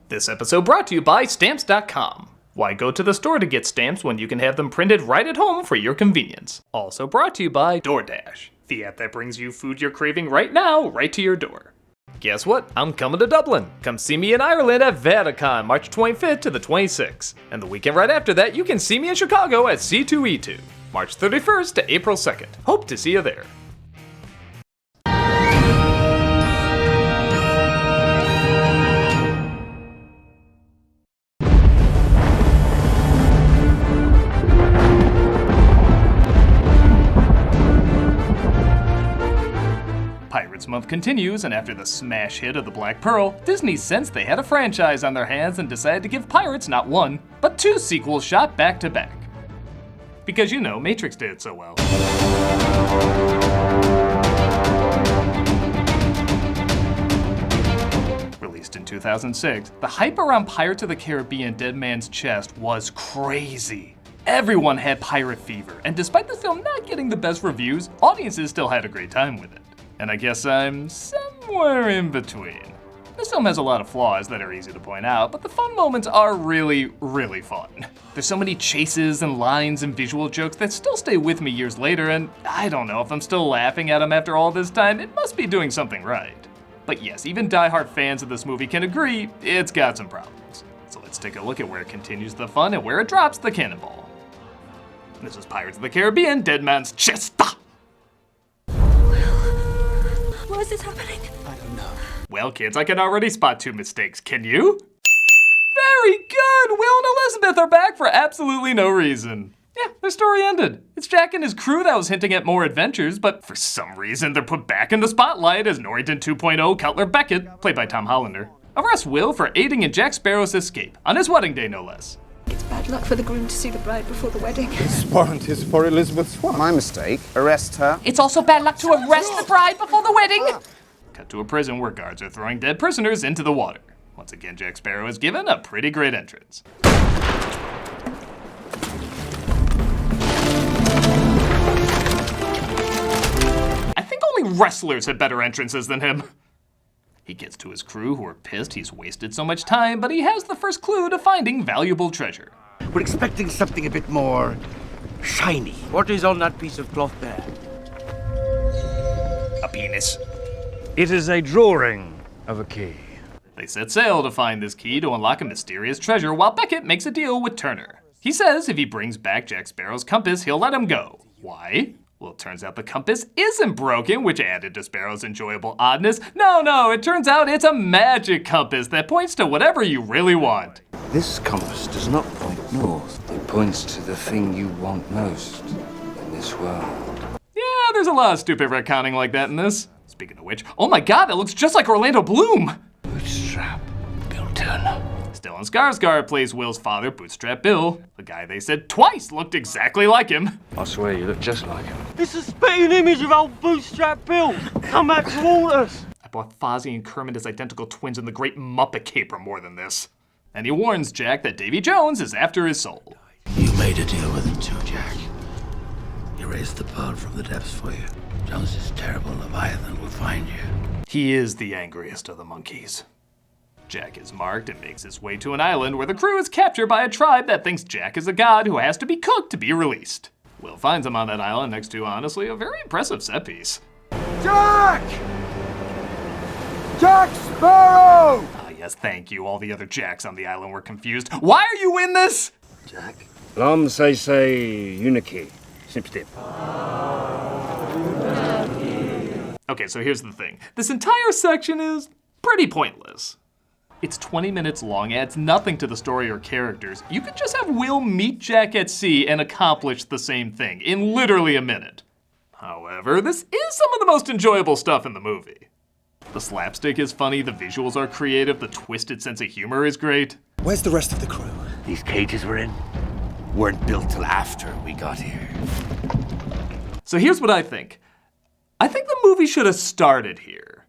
This episode brought to you by Stamps.com. Why go to the store to get stamps when you can have them printed right at home for your convenience? Also brought to you by DoorDash, the app that brings you food you're craving right now, right to your door. Guess what? I'm coming to Dublin. Come see me in Ireland at Vaticon, March 25th to the 26th. And the weekend right after that, you can see me in Chicago at C2E2, March 31st to April 2nd. Hope to see you there. Pirates Month continues, and after the smash hit of The Black Pearl, Disney sensed they had a franchise on their hands and decided to give Pirates not one, but two sequels shot back to back. Because you know, Matrix did it so well. Released in 2006, the hype around Pirates of the Caribbean Dead Man's Chest was crazy. Everyone had pirate fever, and despite the film not getting the best reviews, audiences still had a great time with it. And I guess I'm somewhere in between. This film has a lot of flaws that are easy to point out, but the fun moments are really, really fun. There's so many chases and lines and visual jokes that still stay with me years later, and I don't know if I'm still laughing at them after all this time. It must be doing something right. But yes, even diehard fans of this movie can agree it's got some problems. So let's take a look at where it continues the fun and where it drops the cannonball. This is Pirates of the Caribbean Dead Man's Chest. Why is this happening? I don't know. Well, kids, I can already spot two mistakes. Can you? Very good! Will and Elizabeth are back for absolutely no reason. Yeah, their story ended. It's Jack and his crew that was hinting at more adventures, but for some reason they're put back in the spotlight as Norrington 2.0 Cutler Beckett, played by Tom Hollander, arrests Will for aiding in Jack Sparrow's escape, on his wedding day no less. It's bad luck for the groom to see the bride before the wedding. This warrant is for Elizabeth Swann. My mistake. Arrest her. It's also bad luck to arrest the bride before the wedding. Cut to a prison where guards are throwing dead prisoners into the water. Once again, Jack Sparrow is given a pretty great entrance. I think only wrestlers have better entrances than him. He gets to his crew who are pissed he's wasted so much time, but he has the first clue to finding valuable treasure. We're expecting something a bit more shiny. What is on that piece of cloth there? A penis. It is a drawing of a key. They set sail to find this key to unlock a mysterious treasure while Beckett makes a deal with Turner. He says if he brings back Jack Sparrow's compass, he'll let him go. Why? Well, it turns out the compass isn't broken, which added to Sparrow's enjoyable oddness. No, it turns out it's a magic compass that points to whatever you really want. This compass does not point north. It points to the thing you want most in this world. Yeah, there's a lot of stupid retconning like that in this. Speaking of which, oh my god, that looks just like Orlando Bloom! Bootstrap Bill Turner. Stellan Skarsgård plays Will's father, Bootstrap Bill, the guy they said twice looked exactly like him. I swear you look just like him. It's a spitting image of old Bootstrap Bill. Come back toward us. I bought Fozzie and Kermit as identical twins in the Great Muppet Caper more than this. And he warns Jack that Davy Jones is after his soul. You made a deal with him too, Jack. You raised the pearl from the depths for you. Jones's terrible Leviathan will find you. He is the angriest of the monkeys. Jack is marked and makes his way to an island where the crew is captured by a tribe that thinks Jack is a god who has to be cooked to be released. Will finds him on that island next to, honestly, a very impressive set piece. Jack! Jack Sparrow! Ah, yes, thank you. All the other Jacks on the island were confused. Why are you in this? Jack? Lam say uniki. Snip. Okay, so here's the thing. This entire section is pretty pointless. It's 20 minutes long, adds nothing to the story or characters. You could just have Will meet Jack at sea and accomplish the same thing in literally a minute. However, this is some of the most enjoyable stuff in the movie. The slapstick is funny, the visuals are creative, the twisted sense of humor is great. Where's the rest of the crew? These cages we're in weren't built till after we got here. So here's what I think. I think the movie should have started here.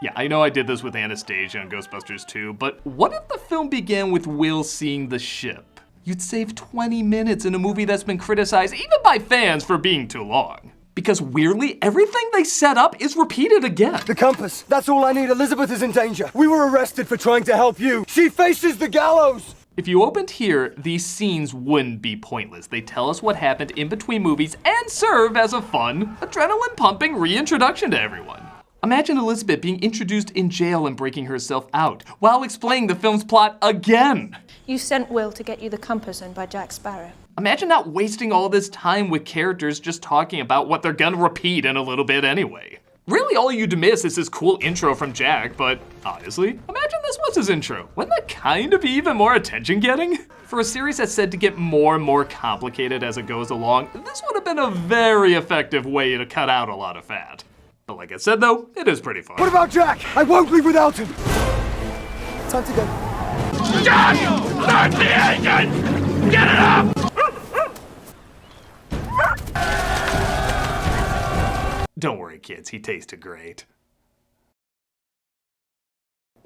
Yeah, I know I did this with Anastasia and Ghostbusters 2, but what if the film began with Will seeing the ship? You'd save 20 minutes in a movie that's been criticized, even by fans, for being too long. because weirdly, everything they set up is repeated again. The compass. That's all I need. Elizabeth is in danger. We were arrested for trying to help you. She faces the gallows. If you opened here, these scenes wouldn't be pointless. They tell us what happened in between movies and serve as a fun, adrenaline-pumping reintroduction to everyone. Imagine Elizabeth being introduced in jail and breaking herself out, while explaining the film's plot again. You sent Will to get you the compass owned by Jack Sparrow. Imagine not wasting all this time with characters just talking about what they're gonna repeat in a little bit anyway. Really, all you'd miss is this cool intro from Jack, but honestly, imagine this was his intro. Wouldn't that kind of be even more attention-getting? For a series that's said to get more and more complicated as it goes along, this would have been a very effective way to cut out a lot of fat. But like I said though, it is pretty fun. What about Jack? I won't leave without him. Time to go. Jack! Start the engine! Get it up! Don't worry, kids, he tasted great.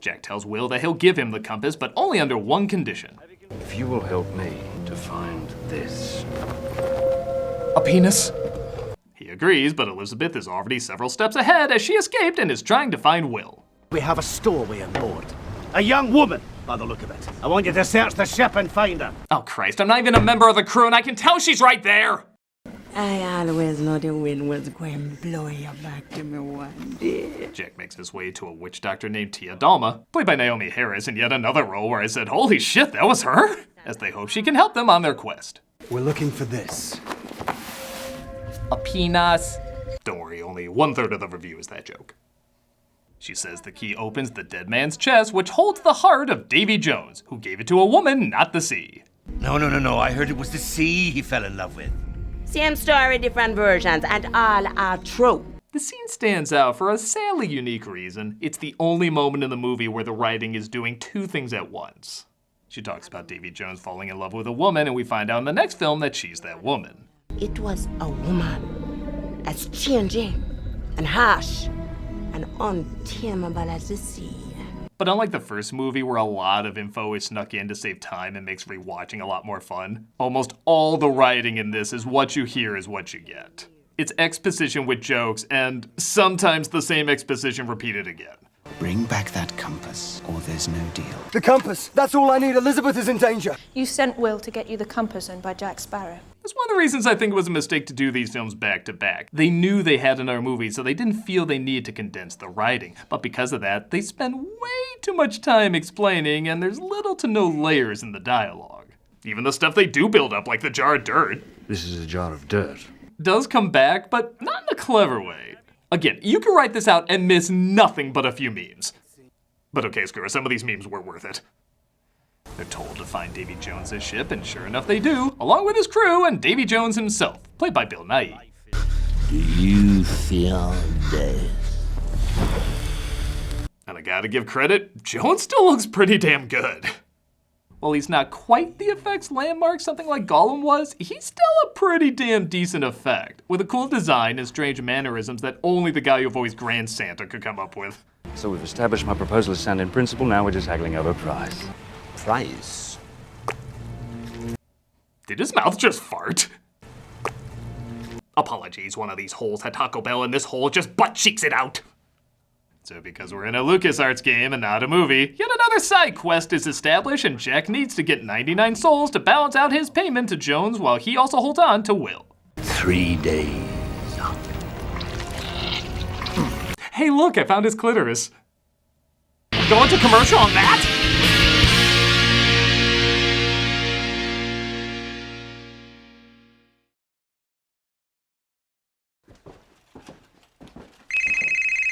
Jack tells Will that he'll give him the compass, but only under one condition. If you will help me to find this. A penis? He agrees, but Elizabeth is already several steps ahead as she escaped and is trying to find Will. We have a stowaway on board. A young woman, by the look of it. I want you to search the ship and find her. Oh Christ, I'm not even a member of the crew and I can tell she's right there! I always know the wind was going to blow you back to me one day. Jack makes his way to a witch doctor named Tia Dalma, played by Naomi Harris in yet another role where I said, holy shit, that was her? As they hope she can help them on their quest. We're looking for this. A penis. Don't worry, only 1/3 of the review is that joke. She says the key opens the dead man's chest, which holds the heart of Davy Jones, who gave it to a woman, not the sea. No. I heard it was the sea he fell in love with. Same story, different versions, and all are true. The scene stands out for a sadly unique reason. It's the only moment in the movie where the writing is doing two things at once. She talks about Davy Jones falling in love with a woman, and we find out in the next film that she's that woman. It was a woman as changing and harsh and untamable as the sea. But unlike the first movie where a lot of info is snuck in to save time and makes rewatching a lot more fun, almost all the writing in this is what you hear is what you get. It's exposition with jokes and sometimes the same exposition repeated again. Bring back that compass, or there's no deal. The compass. That's all I need. Elizabeth is in danger. You sent Will to get you the compass owned by Jack Sparrow. That's one of the reasons I think it was a mistake to do these films back to back. They knew they had another movie, so they didn't feel they needed to condense the writing. But because of that, they spend way too much time explaining, and there's little to no layers in the dialogue. Even the stuff they do build up, like the jar of dirt, This is a jar of dirt. does come back, but not in a clever way. Again, you can write this out and miss nothing but a few memes. But okay, screw it, some of these memes were worth it. They're told to find Davy Jones' ship, and sure enough they do, along with his crew and Davy Jones himself, played by Bill Nighy. Do you feel this? And I gotta give credit, Jones still looks pretty damn good. While he's not quite the effects landmark something like Gollum was, he's still a pretty damn decent effect, with a cool design and strange mannerisms that only the guy who voiced Grand Santa could come up with. So we've established my proposal is sound in principle, now we're just haggling over price. Price? Did his mouth just fart? Apologies, one of these holes had Taco Bell and this hole just butt cheeks it out. So because we're in a LucasArts game and not a movie, yet another side quest is established and Jack needs to get 99 souls to balance out his payment to Jones while he also holds on to Will. 3 days. Hey look, I found his clitoris. Going to commercial on that?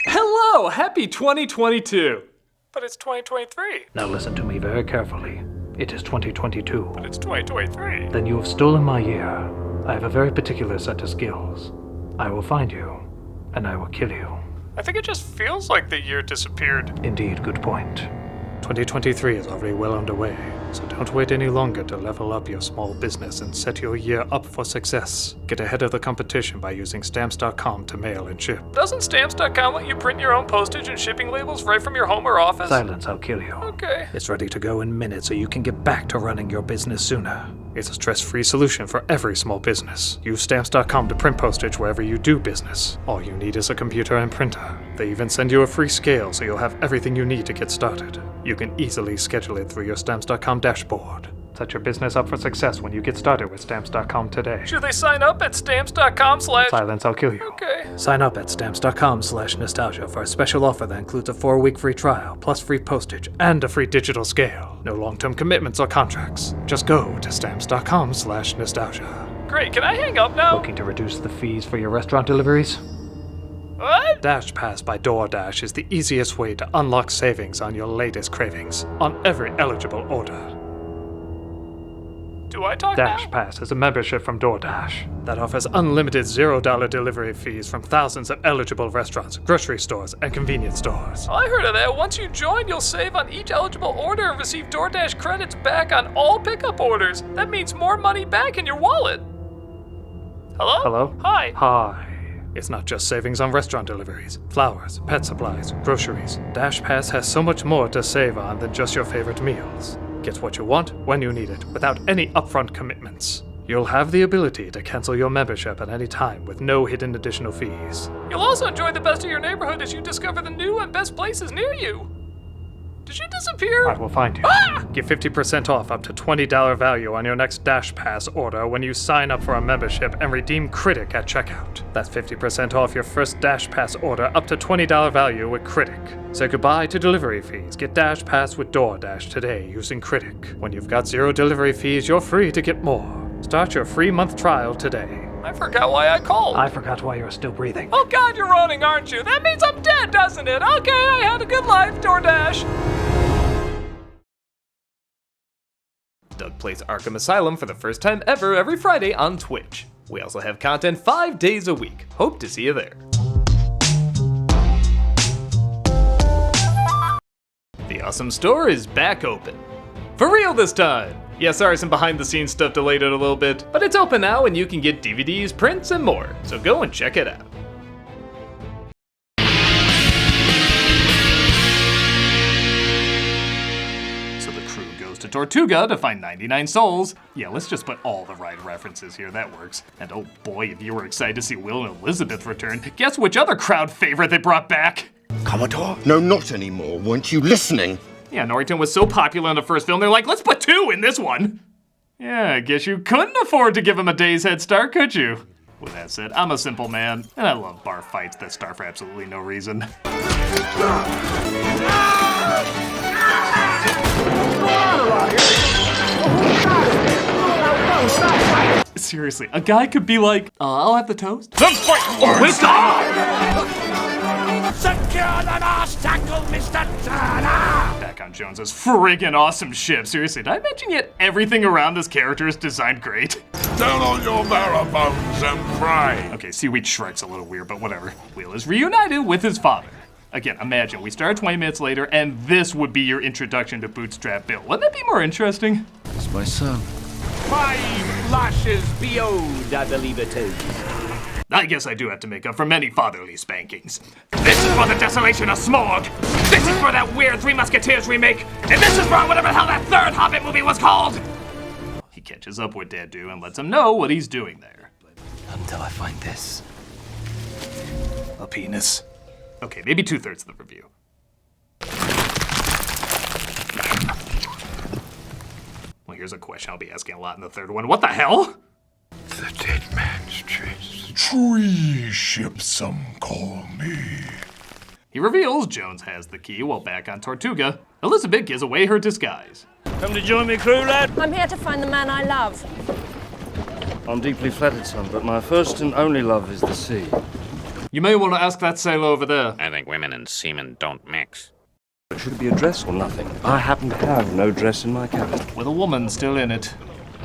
Hello, happy 2022. But it's 2023. Now listen to me very carefully. It is 2022. But it's 2023. Then you have stolen my year. I have a very particular set of skills. I will find you, and I will kill you. I think it just feels like the year disappeared. Indeed, good point. 2023 is already well underway, so don't wait any longer to level up your small business and set your year up for success. Get ahead of the competition by using Stamps.com to mail and ship. Doesn't Stamps.com let you print your own postage and shipping labels right from your home or office? Silence, I'll kill you. Okay. It's ready to go in minutes so you can get back to running your business sooner. It's a stress-free solution for every small business. Use Stamps.com to print postage wherever you do business. All you need is a computer and printer. They even send you a free scale so you'll have everything you need to get started. You can easily schedule it through your Stamps.com dashboard. Set your business up for success when you get started with Stamps.com today. Should they sign up at Stamps.com/? Silence, I'll kill you. Okay. Sign up at Stamps.com/nostalgia for a special offer that includes a 4-week free trial, plus free postage, and a free digital scale. No long-term commitments or contracts. Just go to Stamps.com/nostalgia. Great, can I hang up now? Looking to reduce the fees for your restaurant deliveries? What? Dash Pass by DoorDash is the easiest way to unlock savings on your latest cravings on every eligible order. Do I talk Dash now? Pass is a membership from DoorDash that offers unlimited $0 delivery fees from thousands of eligible restaurants, grocery stores, and convenience stores. I heard of that. Once you join, you'll save on each eligible order and receive DoorDash credits back on all pickup orders. That means more money back in your wallet. Hello? Hello? Hi. Hi. It's not just savings on restaurant deliveries, flowers, pet supplies, groceries. Dash Pass has so much more to save on than just your favorite meals. Get what you want when you need it, without any upfront commitments. You'll have the ability to cancel your membership at any time with no hidden additional fees. You'll also enjoy the best of your neighborhood as you discover the new and best places near you. Did you disappear? I will find you. Get 50% off up to $20 value on your next Dash Pass order when you sign up for a membership and redeem Critic at checkout. That's 50% off your first Dash Pass order up to $20 value with Critic. Say goodbye to delivery fees. Get Dash Pass with DoorDash today using Critic. When you've got 0 delivery fees, you're free to get more. Start your free month trial today. I forgot why I called. I forgot why you're still breathing. Oh God, you're running, aren't you? That means I'm dead, doesn't it? Okay, I had a good life, DoorDash. Doug plays Arkham Asylum for the first time ever every Friday on Twitch. We also have content 5 days a week. Hope to see you there. The Awesome Store is back open. For real this time! Yeah, sorry, some behind-the-scenes stuff delayed it a little bit, but it's open now and you can get DVDs, prints, and more, so go and check it out. So the crew goes to Tortuga to find 99 souls. Yeah, let's just put all the right references here, that works. And oh boy, if you were excited to see Will and Elizabeth return, guess which other crowd favorite they brought back? Commodore? No, not anymore. Weren't you listening? Yeah, Norrington was so popular in the first film, they're like, let's put 2 in this one. Yeah, I guess you couldn't afford to give him a day's head start, could you? With that said, I'm a simple man, and I love bar fights that start for absolutely no reason. Seriously, a guy could be like, I'll have the toast. The fight works! Secure the last tackle, Mr. Turner! Back on Jones's friggin' awesome ship. Seriously, did I mention yet everything around this character is designed great? Down on your marrow bones and pray. Okay, seaweed Shrek's a little weird, but whatever. Will is reunited with his father. Again, imagine, we start 20 minutes later, and this would be your introduction to Bootstrap Bill. Wouldn't that be more interesting? It's my son. 5 lashes beyond, I believe it is. I guess I do have to make up for many fatherly spankings. This is for the desolation of Smog! This is for that weird Three Musketeers remake! And this is for whatever the hell that third Hobbit movie was called! He catches up with Dadu and lets him know what he's doing there. Until I find this. A penis. Okay, maybe 2/3 of the review. Well, here's a question I'll be asking a lot in the third one. What the hell? The dead man's chest. Tree ship, some call me. He reveals Jones has the key while back on Tortuga. Elizabeth gives away her disguise. Come to join me, crew, lad? I'm here to find the man I love. I'm deeply flattered, son, but my first and only love is the sea. You may want to ask that sailor over there. I think women and seamen don't mix. Should it be a dress or nothing? I happen to have no dress in my cabin. With a woman still in it.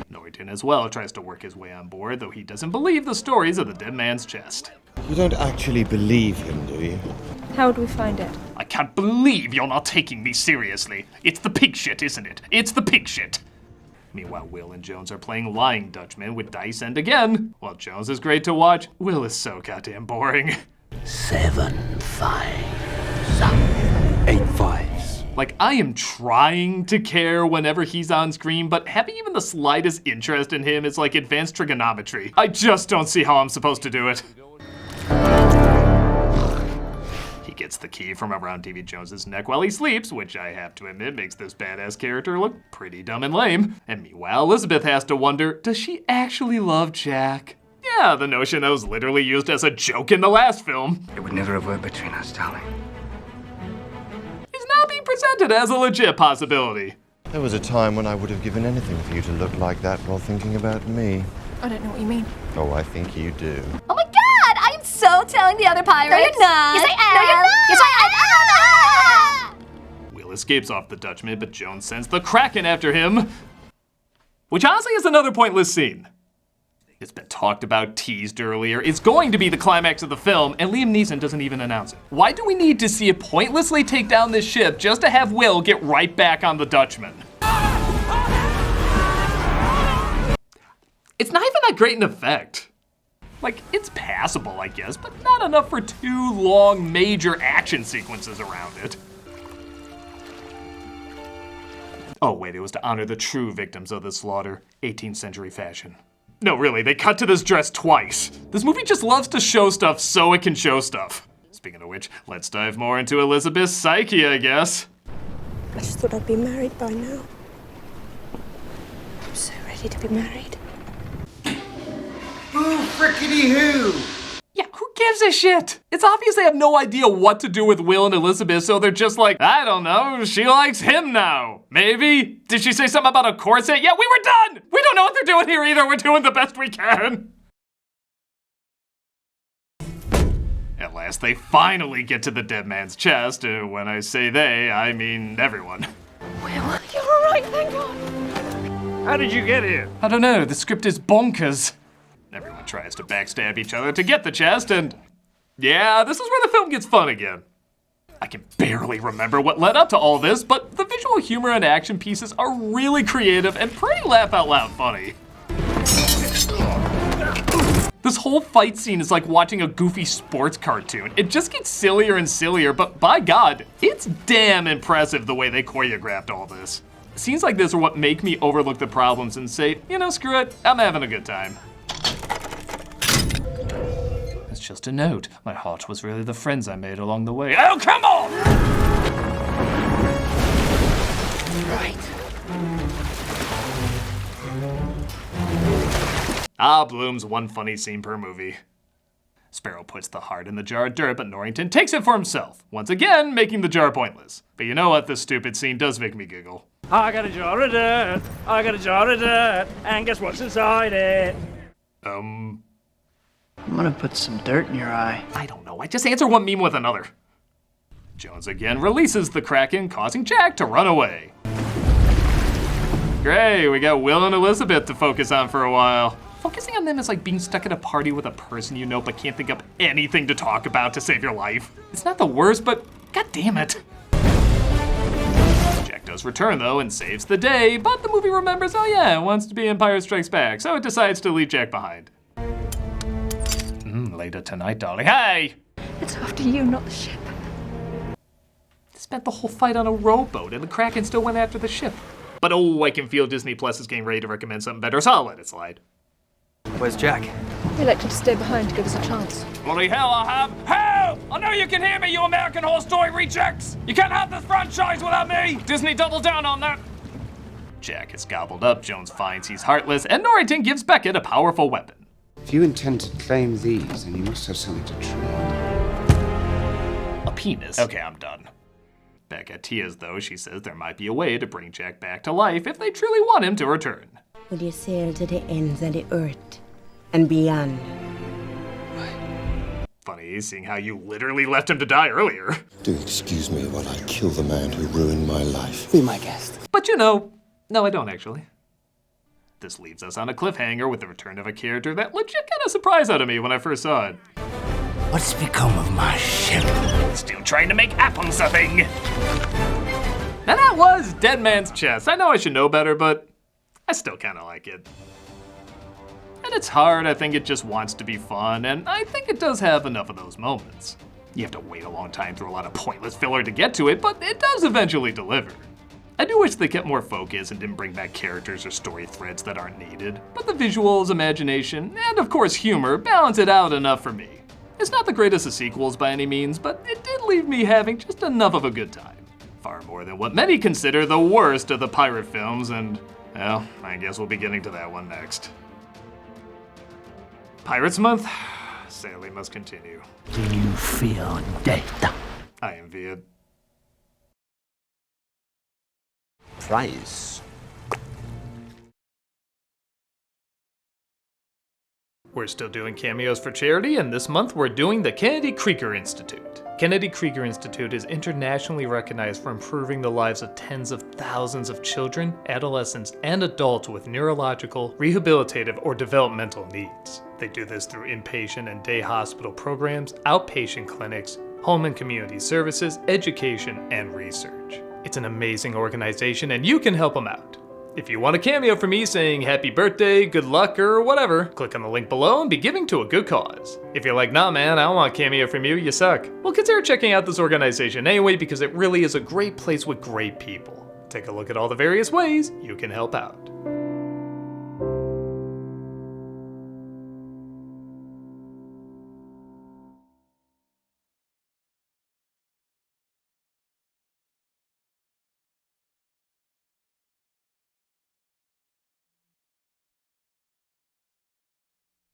Norrington as well tries to work his way on board, though he doesn't believe the stories of the dead man's chest. You don't actually believe him, do you? How would we find it? I can't believe you're not taking me seriously. It's the pig shit, isn't it? It's the pig shit. Meanwhile, Will and Jones are playing Lying Dutchman with dice, and again, while Jones is great to watch, Will is so goddamn boring. 7 5s. 8 5s. Like, I am trying to care whenever he's on screen, but having even the slightest interest in him is like advanced trigonometry. I just don't see how I'm supposed to do it. He gets the key from around Davy Jones's neck while he sleeps, which I have to admit makes this badass character look pretty dumb and lame. And meanwhile, Elizabeth has to wonder, does she actually love Jack? Yeah, the notion that was literally used as a joke in the last film. It would never have worked between us, darling. Is now being presented as a legit possibility. There was a time when I would have given anything for you to look like that while thinking about me. I don't know what you mean. Oh, I think you do. Oh my god! I am so telling the other pirates. No, you're not. Yes, I am. No, you're not. Yes, I am. Will escapes off the Dutchman, but Jones sends the Kraken after him. Which honestly is another pointless scene. It's been talked about, teased earlier. It's going to be the climax of the film, and Liam Neeson doesn't even announce it. Why do we need to see it pointlessly take down this ship just to have Will get right back on the Dutchman? It's not even that great an effect. Like, it's passable, I guess, but not enough for 2 long, major action sequences around it. Oh wait, it was to honor the true victims of the slaughter, 18th century fashion. No, really, they cut to this dress twice. This movie just loves to show stuff so it can show stuff. Speaking of which, let's dive more into Elizabeth's psyche, I guess. I just thought I'd be married by now. I'm so ready to be married. Who frickety who? Yeah, who gives a shit? It's obvious they have no idea what to do with Will and Elizabeth, so they're just like, I don't know, she likes him now. Maybe? Did she say something about a corset? Yeah, we were done! We don't know what they're doing here either, we're doing the best we can. At last, they finally get to the dead man's chest. When I say they, I mean everyone. Will, you're all right, thank God. How did you get here? I don't know, the script is bonkers. Everyone tries to backstab each other to get the chest, and yeah, this is where the film gets fun again. I can barely remember what led up to all this, but the visual humor and action pieces are really creative and pretty laugh-out-loud funny. This whole fight scene is like watching a goofy sports cartoon. It just gets sillier and sillier, but by God, it's damn impressive the way they choreographed all this. Scenes like this are what make me overlook the problems and say, you know, screw it, I'm having a good time. It's just a note. My heart was really the friends I made along the way. Oh, come on! Right. Bloom's one funny scene per movie. Sparrow puts the heart in the jar of dirt, but Norrington takes it for himself, once again making the jar pointless. But you know what? This stupid scene does make me giggle. I got a jar of dirt, I got a jar of dirt, and guess what's inside it? I'm gonna put some dirt in your eye. I don't know, I just answer one meme with another. Jones again releases the Kraken, causing Jack to run away. Great, we got Will and Elizabeth to focus on for a while. Focusing on them is like being stuck at a party with a person you know but can't think of anything to talk about to save your life. It's not the worst, but god damn it. Jack does return though and saves the day, but the movie remembers, oh yeah, it wants to be Empire Strikes Back, so it decides to leave Jack behind. Later tonight, darling. Hey! It's after you, not the ship. Spent the whole fight on a rowboat and the Kraken still went after the ship. But oh, I can feel Disney Plus is getting ready to recommend something better, so I'll let it slide. Where's Jack? He elected to stay behind to give us a chance. Bloody hell I have. Hell! I know you can hear me, you American Horror Story rejects! You can't have this franchise without me! Disney double down on that! Jack is gobbled up, Jones finds he's heartless, and Norrington gives Beckett a powerful weapon. If you intend to claim these, then you must have something to trade. A penis. Okay, I'm done. Beckett tears though, she says there might be a way to bring Jack back to life if they truly want him to return. Will you sail to the ends of the earth and beyond? Funny, seeing how you literally left him to die earlier. Do excuse me while I kill the man who ruined my life. Be my guest. But you know, no I don't actually. This leaves us on a cliffhanger with the return of a character that legit kind of surprised out of me when I first saw it. What's become of my ship? Still trying to make apples a thing. Now that was Dead Man's Chest. I know I should know better, but I still kind of like it. And it's hard, I think it just wants to be fun, and I think it does have enough of those moments. You have to wait a long time through a lot of pointless filler to get to it, but it does eventually deliver. I do wish they kept more focus and didn't bring back characters or story threads that aren't needed, but the visuals, imagination, and of course humor balance it out enough for me. It's not the greatest of sequels by any means, but it did leave me having just enough of a good time. Far more than what many consider the worst of the pirate films, and, well, I guess we'll be getting to that one next. Pirates Month sadly must continue. Do you fear death? I envy it. Prize. We're still doing cameos for charity, and this month we're doing the Kennedy Krieger Institute. Kennedy Krieger Institute is internationally recognized for improving the lives of tens of thousands of children, adolescents, and adults with neurological, rehabilitative, or developmental needs. They do this through inpatient and day hospital programs, outpatient clinics, home and community services, education, and research. It's an amazing organization, and you can help them out. If you want a cameo from me saying happy birthday, good luck, or whatever, click on the link below and be giving to a good cause. If you're like, nah man, I don't want a cameo from you, you suck. Well, consider checking out this organization anyway, because it really is a great place with great people. Take a look at all the various ways you can help out.